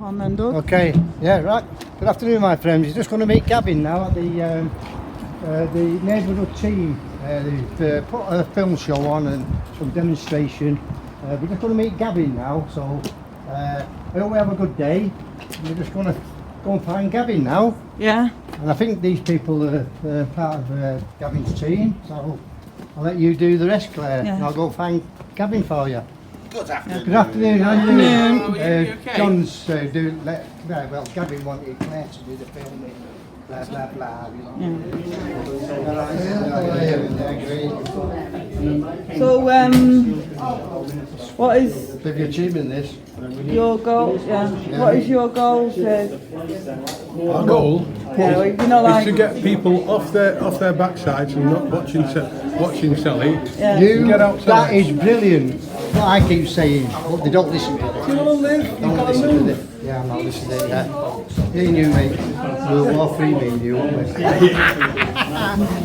on then, Doug. Okay, yeah, right. Good afternoon, my friends. You're just going to meet Gavin now at the neighbourhood team. They've put a film show on and some demonstration. We're just going to meet Gavin now, so I hope we have a good day. We're just going to go and find Gavin now. Yeah. And I think these people are part of Gavin's team, so I'll let you do the rest, Claire, and I'll go find Gavin for you. Good afternoon. Good afternoon, how are you doing? Okay? John's well, Gavin wanted Claire to do the filming, blah blah blah. So, what is Big achievement this. your goal? Yeah. What is your goal? Our goal Yeah, you know, is like to get people off their backsides and not watching telly. yeah. You, Get outside. that is brilliant. What I keep saying, but they don't listen to it. You want to live? They don't listen to it. Yeah, I'm not listening to it. Me and you, mate. We'll war free, me and you, won't we?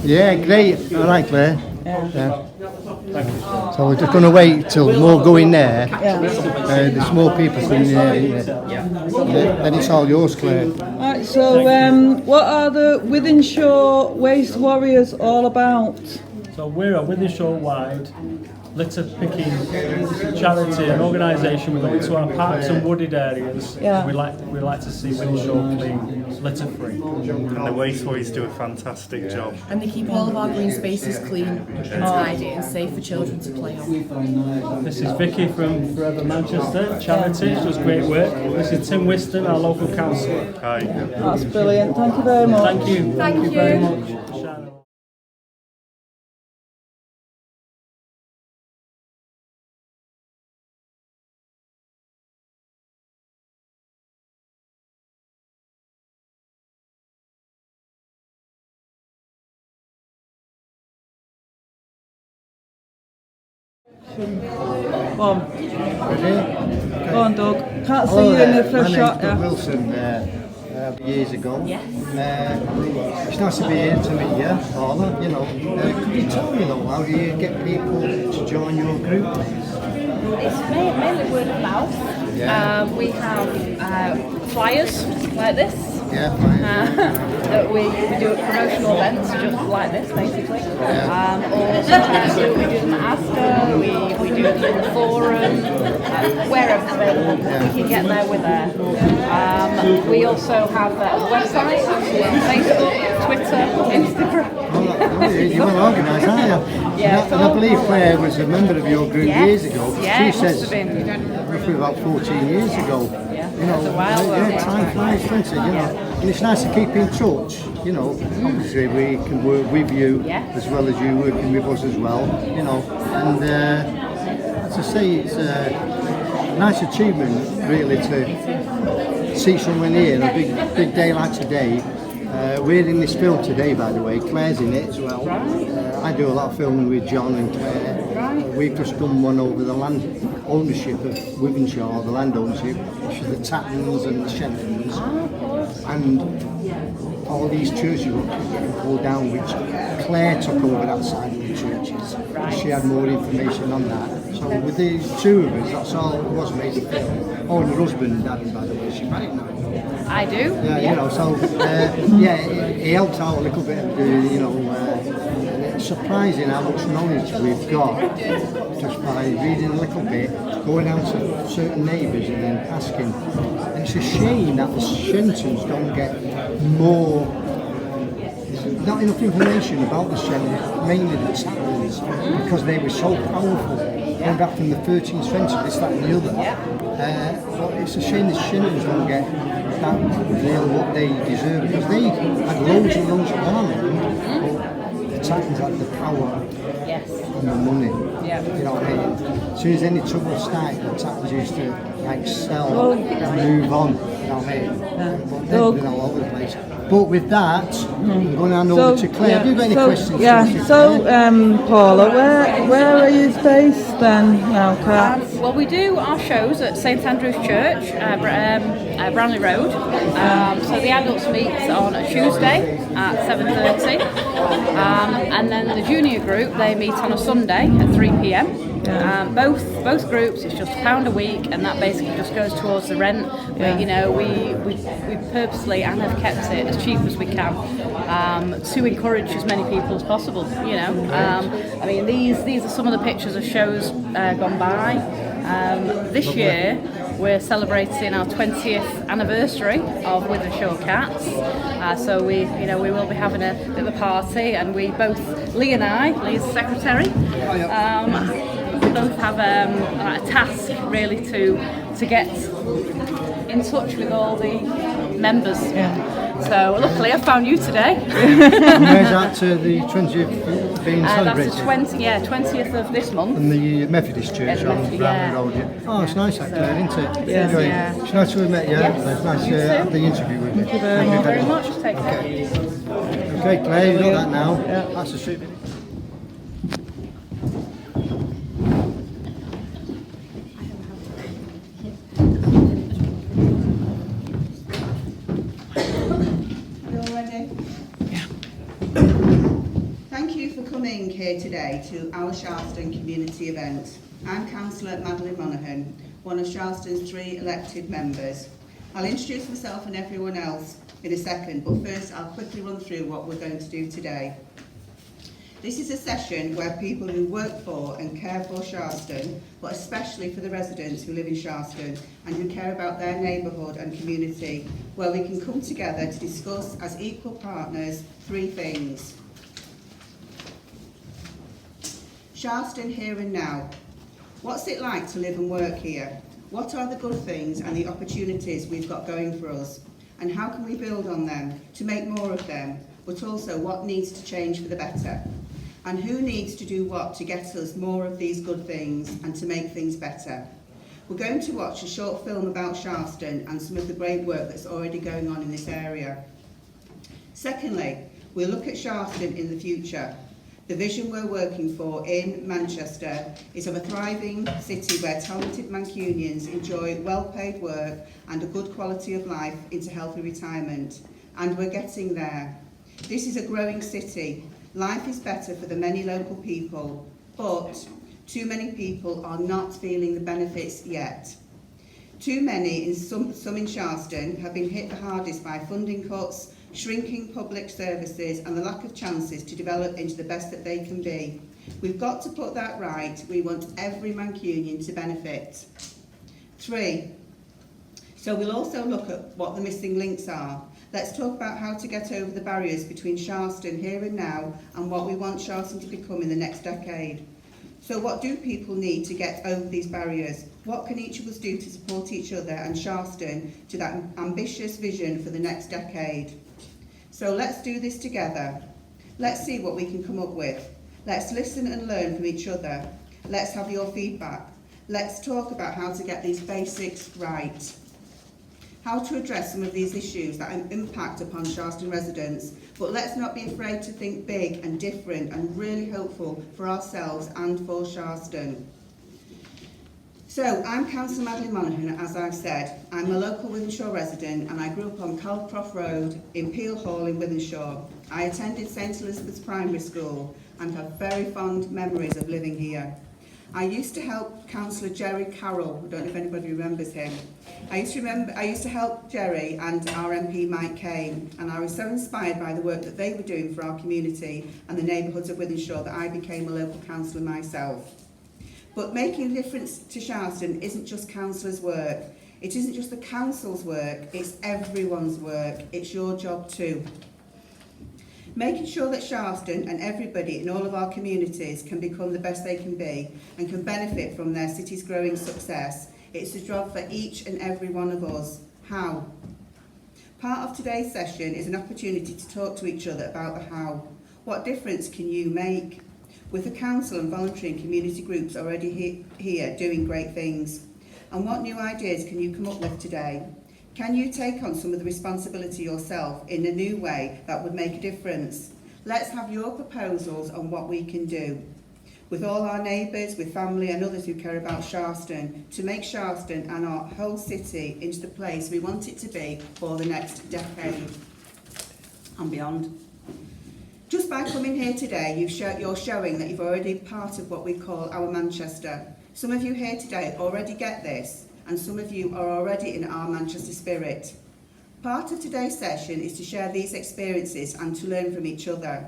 Yeah, great. All right, Claire. Yeah. So we're just going to wait till more go in there. There's more people in there, isn't there? Yeah. Then it's all yours, Claire. Right, so what are the Wythenshawe Waste Warriors all about? So we're a Wythenshawe-wide litter picking charity and organisation. We go into our parks and wooded areas. Yeah. We like to see Wythenshawe clean, litter free. And the waste boys do a fantastic job. And they keep all of our green spaces clean and tidy and safe for children to play on. This is Vicky from Forever Manchester Charity. She does great work. This is Tim Whiston, our local councillor. Hi. That's brilliant. Thank you very much. Thank you. Thank you. very much. Shannon. Go on. Go on, Doug. Can't see you in the first my shot. name's Doug Yeah. Wilson, years ago. It's nice to be here to meet you, Paula. You know, could you tell me though, how do you get people to join your group? It's mainly word of mouth. Yeah. We have flyers like this. Yeah, fine. That we do at promotional events, just like this, basically. Yeah. Or sometimes we do them at Asda, we do them in the forum, wherever available. We can get there, we're there. We also have a website, we're on Facebook, Twitter, Instagram. You're well organised, aren't you? Yeah, And I believe Claire was a member of your group years ago. Yeah, She it must says have been. roughly about 14 years ago. You know, that's a while ago. yeah, time flies, doesn't it? You know, and it's nice to keep in touch. You know, obviously we can work with you as well as you working with us as well. You know, and as I say, it's a nice achievement really to see someone here on a big day like today. We're in this film today, by the way. Claire's in it as well. I do a lot of filming with John and Claire. We've just done one over the land ownership of Wythenshawe, the land ownership, which is the Tattons and the Shentons. And all these churches were getting pulled down, which Claire took over that side of the churches. She had more information on that. So with these two of us, that's all it was made the film. Oh, and her husband, Daddy, by the way, she's married now. I do. Yeah, you know, so it helped out a little bit, you know, and it's surprising how much knowledge we've got just by reading a little bit, going out to certain neighbours and then asking. And it's a shame that the Shentons don't get more, not enough information about the Shentons, mainly the Tattons, because they were so powerful, going back from the 13th century, this, that and the other. But it's a shame the Shentons don't get that real what they deserve, because they had loads and loads of army, but the Tattons had the power and the money. You know what I mean? As soon as any trouble started, the Tattons used to like sell and move on. You know what I mean? But they've been all over the place. But with that, I'm going on over to Claire. Have you got any questions? Yeah. So, Paula, where are you based then now, Claire? Well, we do our shows at St Andrew's Church, Branley Road. So the adults meet on a Tuesday at 7:30, and then the junior group, they meet on a Sunday at 3 p.m. Both groups, it's just £1 a week, and that basically just goes towards the rent. But you know, we purposely and have kept it as cheap as we can to encourage as many people as possible. You know, I mean, these are some of the pictures of shows gone by. This year we're celebrating our 20th anniversary of Wythenshawe Cats, so we will be having a bit of a party, and we both, Lee's the secretary, we both have a task really to get in touch with all the members. So luckily I found you today. And where's that the 20th being celebrated? That's the 20th of this month. And the Methodist Church Yeah, on Brownlow Road. Yeah. Oh, it's nice actually, isn't it? Yes, Anyway, yeah. it's nice to have met you. Yes. It's nice You to have too. the interview with you. Thank you very much. Take care. Okay, Claire, you've got that now. That's a super. Thank you for coming here today to our Charleston community event. I'm Councillor Madeline Monaghan, one of Charleston's 3 elected members. I'll introduce myself and everyone else in a second, but first I'll quickly run through what we're going to do today. This is a session where people who work for and care for Charleston, but especially for the residents who live in Charleston and who care about their neighbourhood and community, where we can come together to discuss as equal partners 3 things. Charleston here and now. What's it like to live and work here? What are the good things and the opportunities we've got going for us? And how can we build on them to make more of them, but also what needs to change for the better? And who needs to do what to get us more of these good things and to make things better? We're going to watch a short film about Charleston and some of the great work that's already going on in this area. Secondly, we'll look at Charleston in the future. The vision we're working for in Manchester is of a thriving city where talented Mancunians enjoy well-paid work and a good quality of life into healthy retirement. And we're getting there. This is a growing city. Life is better for the many local people, but too many people are not feeling the benefits yet. Too many, some in Charleston, have been hit the hardest by funding cuts, shrinking public services and the lack of chances to develop into the best that they can be. We've got to put that right. We want every Mancunian to benefit. 3. So we'll also look at what the missing links are. Let's talk about how to get over the barriers between Charleston here and now and what we want Charleston to become in the next decade. So what do people need to get over these barriers? What can each of us do to support each other and Charleston to that ambitious vision for the next decade? So let's do this together. Let's see what we can come up with. Let's listen and learn from each other. Let's have your feedback. Let's talk about how to get these basics right. How to address some of these issues that impact upon Charleston residents, but let's not be afraid to think big and different and really hopeful for ourselves and for Charleston. So, I'm Councillor Madeline Monaghan, as I've said. I'm a local Wythenshawe resident and I grew up on Calcroft Road in Peel Hall in Wythenshawe. I attended St Elizabeth's Primary School and have very fond memories of living here. I used to help Councillor Jerry Carroll, I don't know if anybody remembers him. I used to help Jerry and our MP Mike Kane, and I was so inspired by the work that they were doing for our community and the neighbourhoods of Wythenshawe that I became a local councillor myself. But making a difference to Charleston isn't just councillors' work. It isn't just the council's work, it's everyone's work. It's your job too. Making sure that Charleston and everybody in all of our communities can become the best they can be and can benefit from their city's growing success. It's a job for each and every one of us. How? Part of today's session is an opportunity to talk to each other about the how. What difference can you make? With the council and voluntary and community groups already here doing great things. And what new ideas can you come up with today? Can you take on some of the responsibility yourself in a new way that would make a difference? Let's have your proposals on what we can do. With all our neighbours, with family and others who care about Charleston, to make Charleston and our whole city into the place we want it to be for the next decade and beyond. Just by coming here today, you're showing that you've already part of what we call our Manchester. Some of you here today already get this, and some of you are already in our Manchester spirit. Part of today's session is to share these experiences and to learn from each other.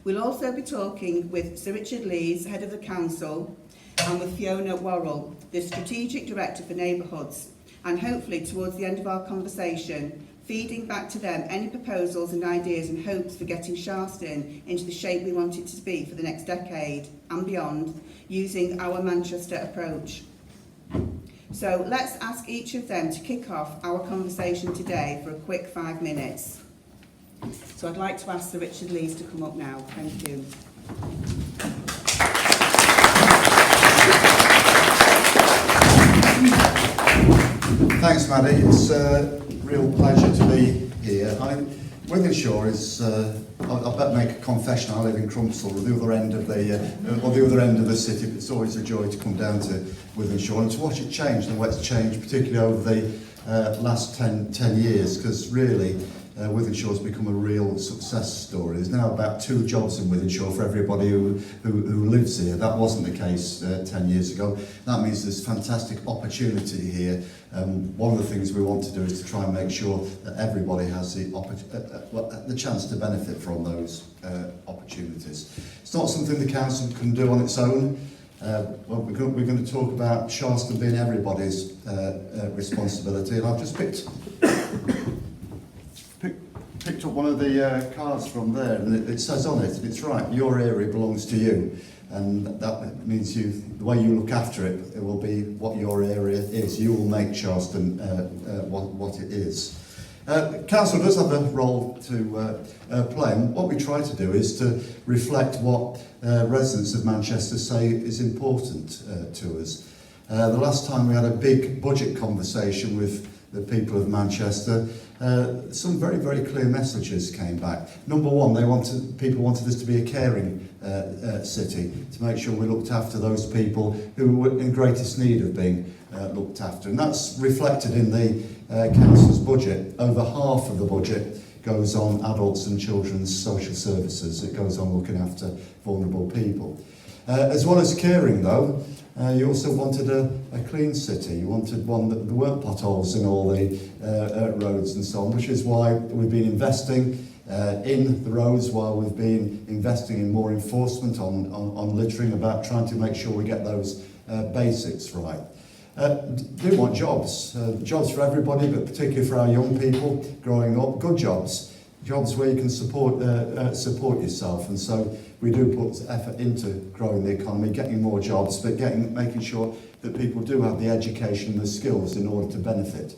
We'll also be talking with Sir Richard Lees, Head of the Council, and with Fiona Worrell, the Strategic Director for Neighbourhoods, and hopefully towards the end of our conversation, feeding back to them any proposals and ideas and hopes for getting Sharston into the shape we want it to be for the next decade and beyond, using our Manchester approach. So let's ask each of them to kick off our conversation today for a quick 5 minutes. So I'd like to ask Sir Richard Lees to come up now. Thank you. Thanks, Maddie. It's a real pleasure to be here. Wythenshawe is, I'll bet make a confession, I live in Crumpsall, the other end of the city, but it's always a joy to come down to Wythenshawe and to watch it change and what's changed, particularly over the last 10 years, because really Wythenshawe has become a real success story. There's now about 2 jobs in Wythenshawe for everybody who lives here. That wasn't the case 10 years ago. That means there's fantastic opportunity here. One of the things we want to do is to try and make sure that everybody has the chance to benefit from those opportunities. It's not something the council can do on its own. Well, we're going to talk about Sharston being everybody's responsibility, and I've just picked up one of the cards from there, and it says on it, and it's right, your area belongs to you, and that means the way you look after it, it will be what your area is. You will make Sharston what it is. Council does have a role to play, and what we try to do is to reflect what residents of Manchester say is important to us. The last time we had a big budget conversation with the people of Manchester, some very, very clear messages came back. Number one, people wanted us to be a caring city, to make sure we looked after those people who were in greatest need of being looked after. And that's reflected in the council's budget. Over half of the budget goes on adults and children's social services. It goes on looking after vulnerable people. As well as caring, though, you also wanted a clean city. You wanted one that there weren't potholes in all the roads and so on, which is why we've been investing in the roads, while we've been investing in more enforcement on littering, about trying to make sure we get those basics right. Do want jobs for everybody, but particularly for our young people growing up, good jobs where you can support yourself, and so we do put effort into growing the economy, getting more jobs, but making sure that people do have the education and the skills in order to benefit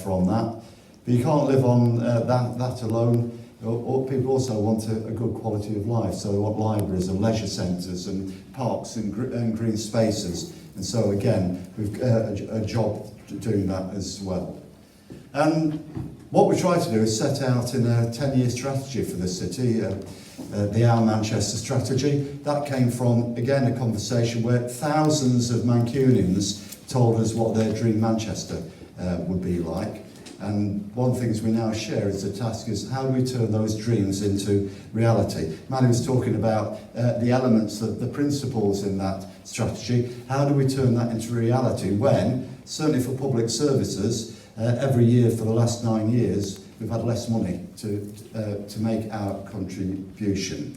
from that. But you can't live on that alone. Or people also want a good quality of life, so they want libraries and leisure centres and parks and green spaces. And so again, we've got a job doing that as well. And what we try to do is set out in a 10-year strategy for the city, the Our Manchester strategy. That came from, again, a conversation where thousands of Mancunians told us what their dream Manchester would be like. And one of the things we now share as a task is how do we turn those dreams into reality? Manny was talking about the elements, the principles in that strategy. How do we turn that into reality when, certainly for public services, every year for the last 9 years, we've had less money to make our contribution.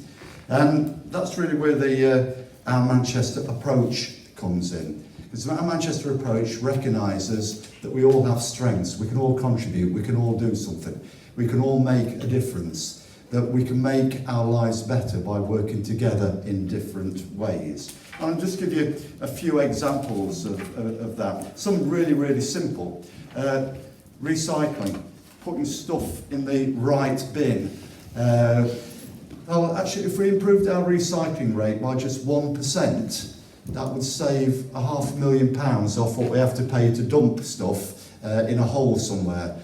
And that's really where the Our Manchester approach comes in. Because our Manchester approach recognises that we all have strengths, we can all contribute, we can all do something, we can all make a difference, that we can make our lives better by working together in different ways. And I'll just give you a few examples of that. Some really, really simple. Recycling, putting stuff in the right bin. Well, actually, if we improved our recycling rate by just 1%, that would save £500,000 off what we have to pay to dump stuff in a hole somewhere.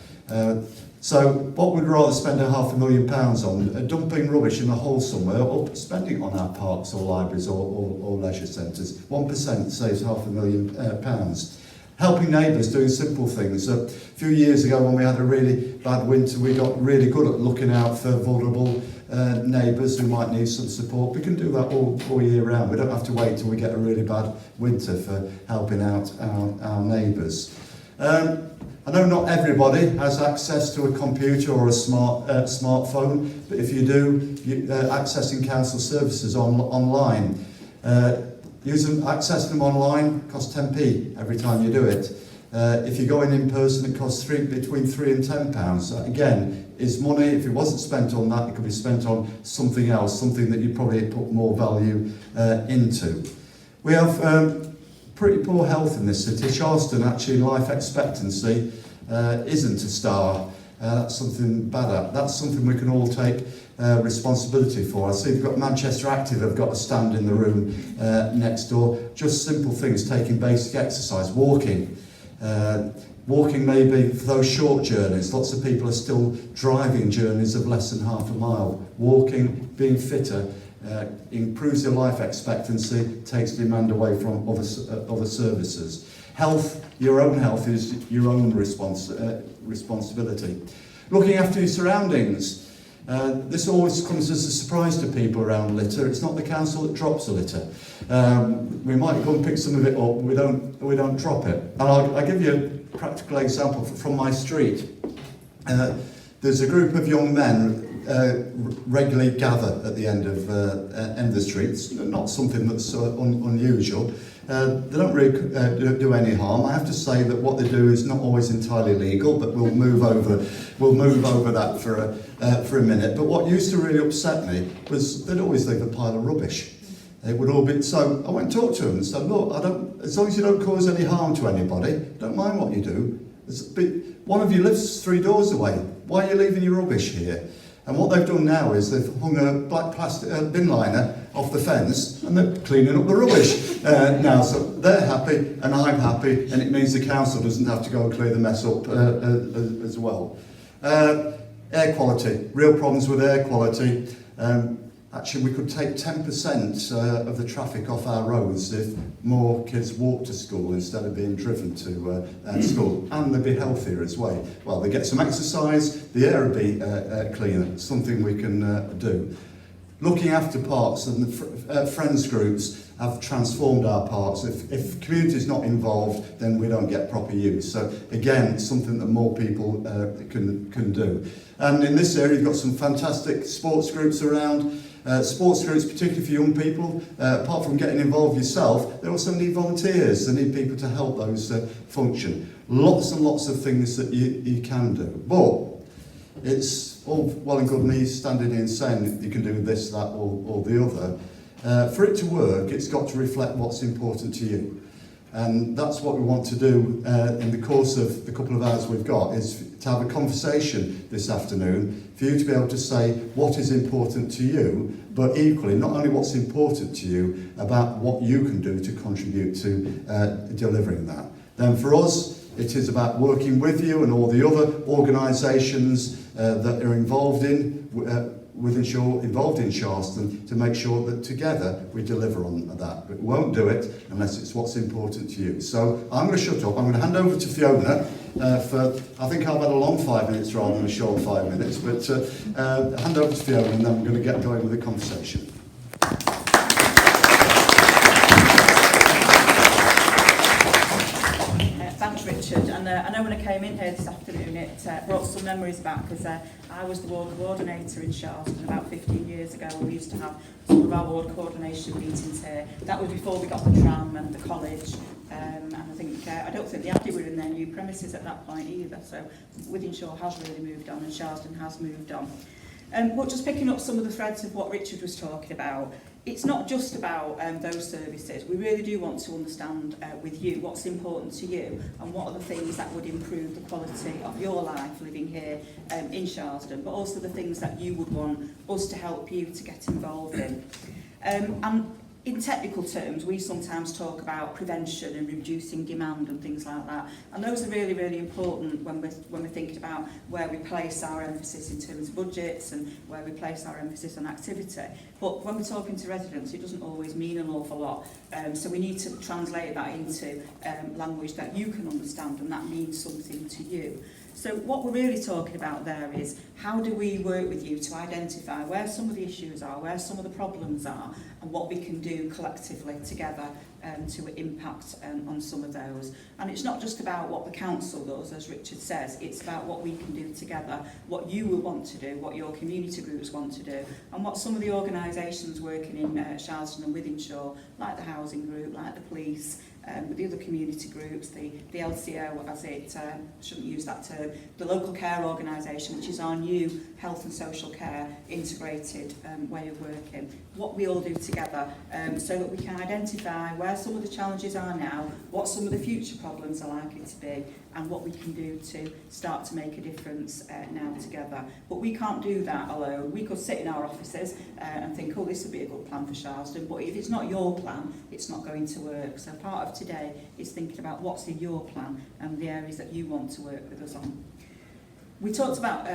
So what would we rather spend £500,000 on? Dumping rubbish in a hole somewhere, or spending it on our parks or libraries or leisure centres? 1% saves £500,000. Helping neighbours, doing simple things. A few years ago when we had a really bad winter, we got really good at looking out for vulnerable neighbours who might need some support. We can do that all year round. We don't have to wait till we get a really bad winter for helping out our neighbours. I know not everybody has access to a computer or a smartphone, but if you do, accessing council services online. Accessing them online costs 10p every time you do it. If you go in person, it costs between £3 and £10. That, again, is money. If it wasn't spent on that, it could be spent on something else, something that you probably put more value into. We have pretty poor health in this city. Charleston, actually, life expectancy isn't a star. That's something bad. That's something we can all take responsibility for. I see we've got Manchester Active have got a stand in the room next door. Just simple things, taking basic exercise, walking. Walking maybe for those short journeys. Lots of people are still driving journeys of less than half a mile. Walking, being fitter, improves your life expectancy, takes demand away from other services. Health, your own health is your own responsibility. Looking after your surroundings. This always comes as a surprise to people around litter. It's not the council that drops the litter. We might go and pick some of it up, we don't drop it. And I'll give you a practical example from my street. There's a group of young men regularly gather at the end of the streets. Not something that's unusual. They don't really do any harm. I have to say that what they do is not always entirely legal, but we'll move over that for a minute. But what used to really upset me was they'd always leave a pile of rubbish. It would all be so. I went and talked to them and said, "Look, as long as you don't cause any harm to anybody, don't mind what you do. One of you lives 3 doors away. Why are you leaving your rubbish here?" And what they've done now is they've hung a black plastic bin liner off the fence and they're cleaning up the rubbish now. So they're happy and I'm happy, and it means the council doesn't have to go and clear the mess up as well. Air quality, real problems with air quality. Actually, we could take 10% of the traffic off our roads if more kids walk to school instead of being driven to school, and they'd be healthier as well. Well, they get some exercise, the air will be cleaner, something we can do. Looking after parks, and the friends groups have transformed our parks. If community is not involved, then we don't get proper use. So again, something that more people can do. And in this area, you've got some fantastic sports groups around. Sports groups, particularly for young people, apart from getting involved yourself, they also need volunteers. They need people to help those function. Lots and lots of things that you can do. But it's all well and good me standing here and saying that you can do this, that, or the other. For it to work, it's got to reflect what's important to you. And that's what we want to do in the course of the couple of hours we've got, is to have a conversation this afternoon for you to be able to say what is important to you, but equally not only what's important to you, about what you can do to contribute to delivering that. Then for us, it is about working with you and all the other organisations that are involved in Charleston to make sure that together we deliver on that. But we won't do it unless it's what's important to you. So I'm going to shut up. I'm going to hand over to Fiona I think I've had a long 5 minutes rather than a short 5 minutes, but hand over to Fiona and then we're going to get going with the conversation. Thanks, Richard. And I know when I came in here this afternoon, it brought some memories back, because I was the ward coordinator in Charleston about 15 years ago. We used to have some of our ward coordination meetings here. That was before we got the tram and the college. And I think I don't think the Abbey were in their new premises at that point either. So Wythenshawe has really moved on, and Charleston has moved on. But just picking up some of the threads of what Richard was talking about, it's not just about those services. We really do want to understand with you what's important to you and what are the things that would improve the quality of your life living here in Charleston, but also the things that you would want us to help you to get involved in. And in technical terms, we sometimes talk about prevention and reducing demand and things like that. And those are really, really important when we're thinking about where we place our emphasis in terms of budgets and where we place our emphasis on activity. But when we're talking to residents, it doesn't always mean an awful lot. So we need to translate that into language that you can understand and that means something to you. So what we're really talking about there is how do we work with you to identify where some of the issues are, where some of the problems are, and what we can do collectively together to impact on some of those. And it's not just about what the council does, as Richard says, it's about what we can do together, what you will want to do, what your community groups want to do, and what some of the organisations working in Charleston and Wythenshawe, like the housing group, like the police, with the other community groups, the LCO, as it shouldn't use that term, the local care organisation, which is our new health and social care integrated way of working, what we all do together so that we can identify where some of the challenges are now, what some of the future problems are likely to be, and what we can do to start to make a difference now together. But we can't do that alone. We could sit in our offices and think, oh, this would be a good plan for Charleston, but if it's not your plan, it's not going to work. So part of today is thinking about what's in your plan and the areas that you want to work with us on. We talked about,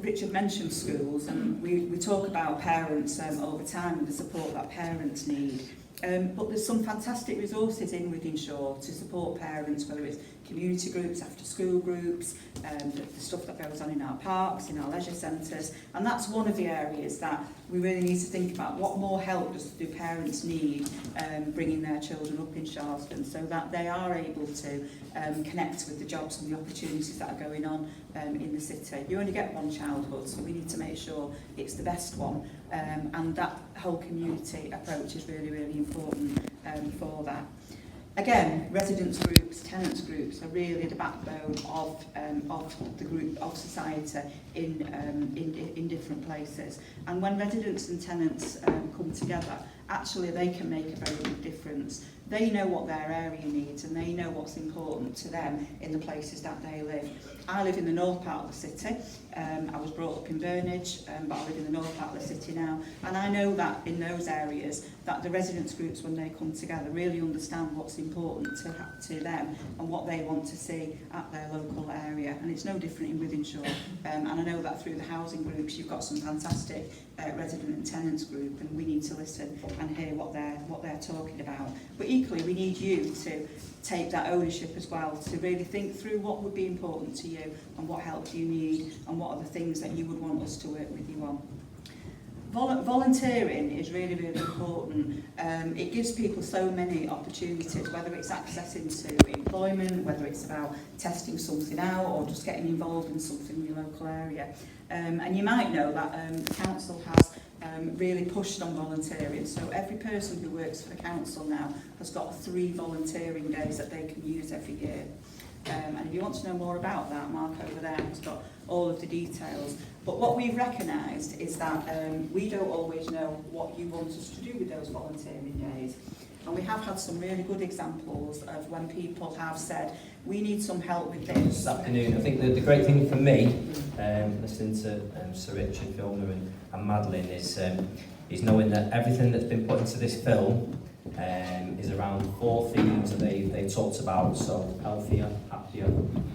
Richard mentioned schools, and we talk about parents over time and the support that parents need. But there's some fantastic resources in Wythenshawe to support parents, whether it's community groups, after school groups, the stuff that goes on in our parks, in our leisure centres, and that's one of the areas that we really need to think about. What more help do parents need bringing their children up in Charleston so that they are able to connect with the jobs and the opportunities that are going on in the city. You only get one childhood, so we need to make sure it's the best one, and that whole community approach is really, really important for that. Again, residents groups, tenants groups are really the backbone of the group of society in different places. And when residents and tenants come together, actually they can make a very big difference. They know what their area needs and they know what's important to them in the places that they live. I live in the north part of the city. I was brought up in Burnage, but I live in the north part of the city now. And I know that in those areas, that the residents groups, when they come together, really understand what's important to them and what they want to see at their local area. And it's no different in Wythenshawe. And I know that through the housing groups, you've got some fantastic resident and tenants group, and we need to listen and hear what they're talking about. But equally, we need you to take that ownership as well, to really think through what would be important to you and what help do you need and what are the things that you would want us to work with you on. Volunteering is really, really important. It gives people so many opportunities, whether it's accessing to employment, whether it's about testing something out or just getting involved in something in your local area. And you might know that the council has really pushed on volunteering. So every person who works for the council now has got 3 volunteering days that they can use every year. And if you want to know more about that, Mark over there has got all of the details. But what we've recognised is that we don't always know what you want us to do with those volunteering days. And we have had some really good examples of when people have said, we need some help with this. This afternoon, I think the great thing for me, listening to Sir Richard, Filmer and Madeline, is knowing that everything that's been put into this film is around 4 themes that they talked about. So healthier, happier,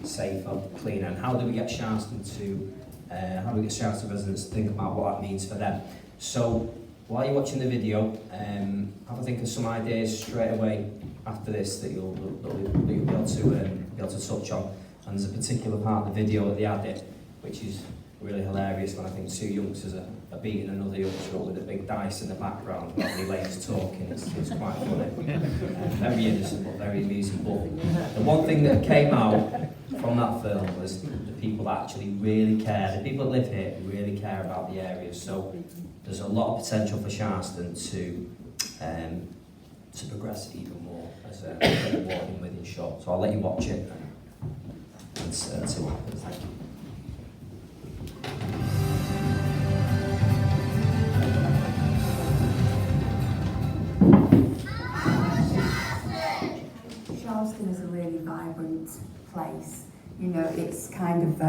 safer, cleaner. And how do we get Charleston residents to think about what that means for them? So while you're watching the video, have a think of some ideas straight away after this that you'll be able to touch on. And there's a particular part of the video at the end which is really hilarious when I think 2 youngsters are beating another youngster up with a big dice in the background while the lady's talking. It's quite funny. Very innocent but very amusing. But the one thing that came out from that film was the people that actually really care. The people that live here really care about the area. So there's a lot of potential for Charleston to progress even more as a award in Wythenshawe. So I'll let you watch it and see what happens. Thank you. Charleston is a really vibrant place. You know, it's kind of,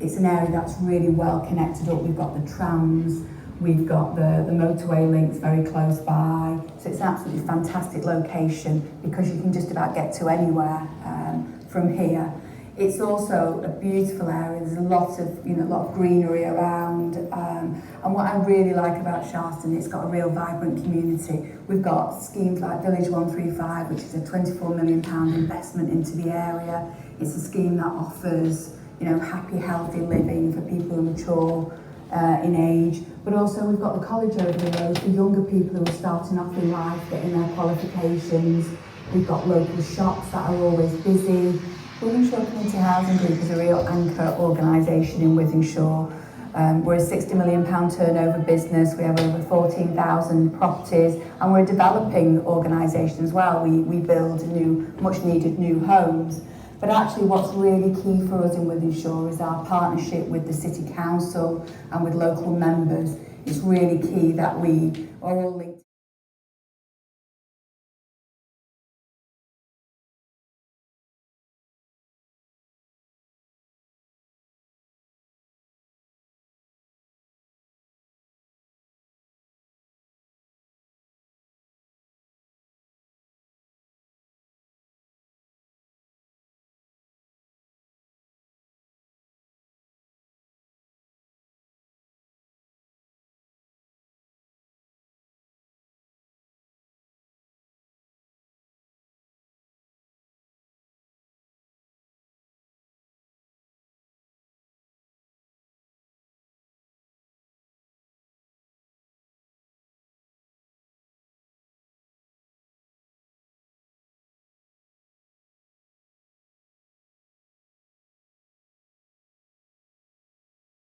it's an area that's really well connected up. We've got the trams, we've got the motorway links very close by. So it's an absolutely fantastic location because you can just about get to anywhere from here. It's also a beautiful area. There's a lot of greenery around. And what I really like about Charleston, it's got a real vibrant community. We've got schemes like Village 135, which is a £24 million investment into the area. It's a scheme that offers, you know, happy, healthy living for people who are mature in age. But also we've got the college over the road for younger people who are starting off in life, getting their qualifications. We've got local shops that are always busy. Wythenshawe Community Housing Group is a real anchor organisation in Wythenshawe. We're a £60 million turnover business, we have over 14,000 properties, and we're a developing organisation as well. We build much needed new homes. But actually what's really key for us in Wythenshawe is our partnership with the City Council and with local members. It's really key that we are all linked.